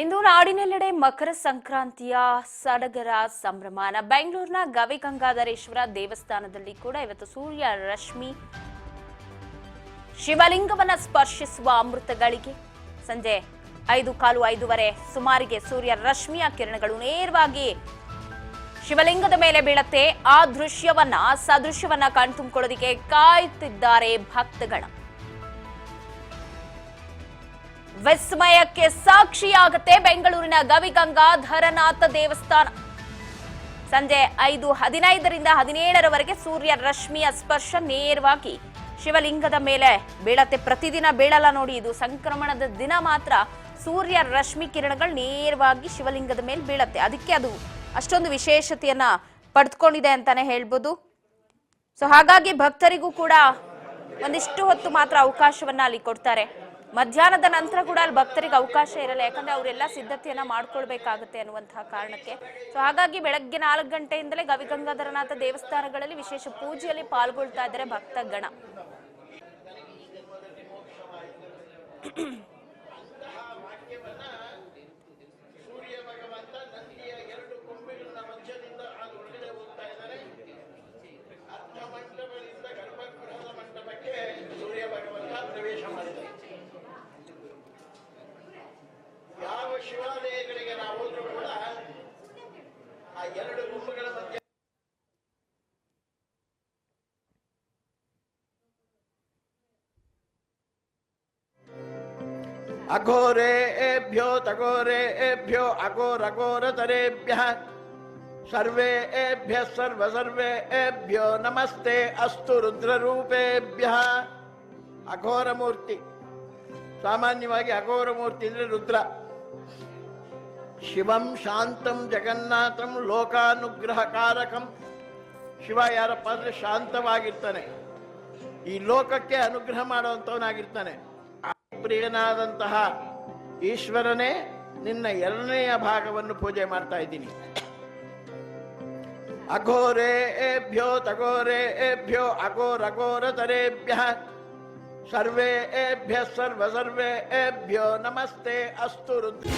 ಇಂದು ನಾಡಿನೆಲ್ಲೆಡೆ ಮಕರ ಸಂಕ್ರಾಂತಿಯ ಸಡಗರ ಸಂಭ್ರಮಾನ. ಬೆಂಗಳೂರಿನ ಗವಿಗಂಗಾಧರೇಶ್ವರ ದೇವಸ್ಥಾನದಲ್ಲಿ ಕೂಡ ಇವತ್ತು ಸೂರ್ಯ ರಶ್ಮಿ ಶಿವಲಿಂಗವನ್ನ ಸ್ಪರ್ಶಿಸುವ ಅಮೃತಗಳಿಗೆ ಸಂಜೆ 5:15 ಸುಮಾರಿಗೆ ಸೂರ್ಯ ರಶ್ಮಿಯ ಕಿರಣಗಳು ನೇರವಾಗಿ ಶಿವಲಿಂಗದ ಮೇಲೆ ಬೀಳತ್ತೆ. ಆ ಸದೃಶ್ಯವನ್ನ ಕಣ್ತುಂಬಿಕೊಳ್ಳೋದಕ್ಕೆ ಕಾಯುತ್ತಿದ್ದಾರೆ ಭಕ್ತಗಣ. ವಿಸ್ಮಯಕ್ಕೆ ಸಾಕ್ಷಿಯಾಗುತ್ತೆ ಬೆಂಗಳೂರಿನ ಗವಿಗಂಗಾಧರನಾಥ ದೇವಸ್ಥಾನ. ಸಂಜೆ 5:15ರಿಂದ 17ರವರೆಗೆ ಸೂರ್ಯ ರಶ್ಮಿಯ ಸ್ಪರ್ಶ ನೇರವಾಗಿ ಶಿವಲಿಂಗದ ಮೇಲೆ ಬೀಳತ್ತೆ. ಪ್ರತಿದಿನ ಬೀಳಲ್ಲ ನೋಡಿ, ಇದು ಸಂಕ್ರಮಣದ ದಿನ ಮಾತ್ರ ಸೂರ್ಯ ರಶ್ಮಿ ಕಿರಣಗಳು ನೇರವಾಗಿ ಶಿವಲಿಂಗದ ಮೇಲೆ ಬೀಳತ್ತೆ. ಅದಕ್ಕೆ ಅದು ಅಷ್ಟೊಂದು ವಿಶೇಷತೆಯನ್ನ ಪಡೆದುಕೊಂಡಿದೆ ಅಂತಾನೆ ಹೇಳ್ಬೋದು. ಸೊ ಹಾಗಾಗಿ ಭಕ್ತರಿಗೂ ಕೂಡ ಒಂದಿಷ್ಟು ಹೊತ್ತು ಮಾತ್ರ ಅವಕಾಶವನ್ನ ಅಲ್ಲಿ ಕೊಡ್ತಾರೆ. ಮಧ್ಯಾಹ್ನದ ನಂತರ ಕೂಡ ಅಲ್ಲಿ ಭಕ್ತರಿಗೆ ಅವಕಾಶ ಇರಲ್ಲ, ಯಾಕಂದ್ರೆ ಅವರೆಲ್ಲ ಸಿದ್ಧತೆಯನ್ನ ಮಾಡ್ಕೊಳ್ಬೇಕಾಗುತ್ತೆ ಅನ್ನುವಂತಹ ಕಾರಣಕ್ಕೆ. ಸೊ ಹಾಗಾಗಿ ಬೆಳಗ್ಗೆ 4 ಗಂಟೆಯಿಂದಲೇ ಗವಿಗಂಗಾಧರನಾಥ ದೇವಸ್ಥಾನಗಳಲ್ಲಿ ವಿಶೇಷ ಪೂಜೆಯಲ್ಲಿ ಪಾಲ್ಗೊಳ್ತಾ ಇದ್ದಾರೆ ಭಕ್ತಗಣ. ಶಿವಾಲಯಗಳಿಗೆ ನಾವು ಹೋದ್ರೂ ಕೂಡ ಆ ಎರಡು ಗುಂಪುಗಳ ಮಧ್ಯೆ ಅಘೋರೇಭ್ಯೋ ತಘೋರೇಭ್ಯೋ ಅಘೋರಘೋರತರೇಭ್ಯಃ ಸರ್ವೇಭ್ಯಃ ಸರ್ವೇಭ್ಯೋ ನಮಸ್ತೆ ಅಸ್ತು ರುದ್ರರೂಪೇಭ್ಯಃ. ಅಘೋರ ಮೂರ್ತಿ, ಸಾಮಾನ್ಯವಾಗಿ ಅಘೋರ ಮೂರ್ತಿ ಅಂದ್ರೆ ರುದ್ರ. ಶಿವಂ ಶಾಂತಂ ಜಗನ್ನಾಥಂ ಲೋಕಾನುಗ್ರಹಕಾರಕಂ. ಶಿವ ಯಾರಪ್ಪ ಅಂದ್ರೆ ಶಾಂತವಾಗಿರ್ತಾನೆ, ಈ ಲೋಕಕ್ಕೆ ಅನುಗ್ರಹ ಮಾಡುವಂತವನಾಗಿರ್ತಾನೆ. ಪ್ರಿಯನಾದಂತಹ ಈಶ್ವರನೇ, ನಿನ್ನ 2ನೆಯ ಭಾಗವನ್ನು ಪೂಜೆ ಮಾಡ್ತಾ ಇದ್ದೀನಿ. ಅಘೋರೇಭ್ಯೋ ತಘೋರೇಭ್ಯೋ ಅಘೋರಘೋರತರೇಭ್ಯಃ ಸರ್ವೇಭ್ಯಃ ಸರ್ವೇಭ್ಯೋ ನಮಸ್ತೆ ಅಸ್ತು ರುದ್ರ.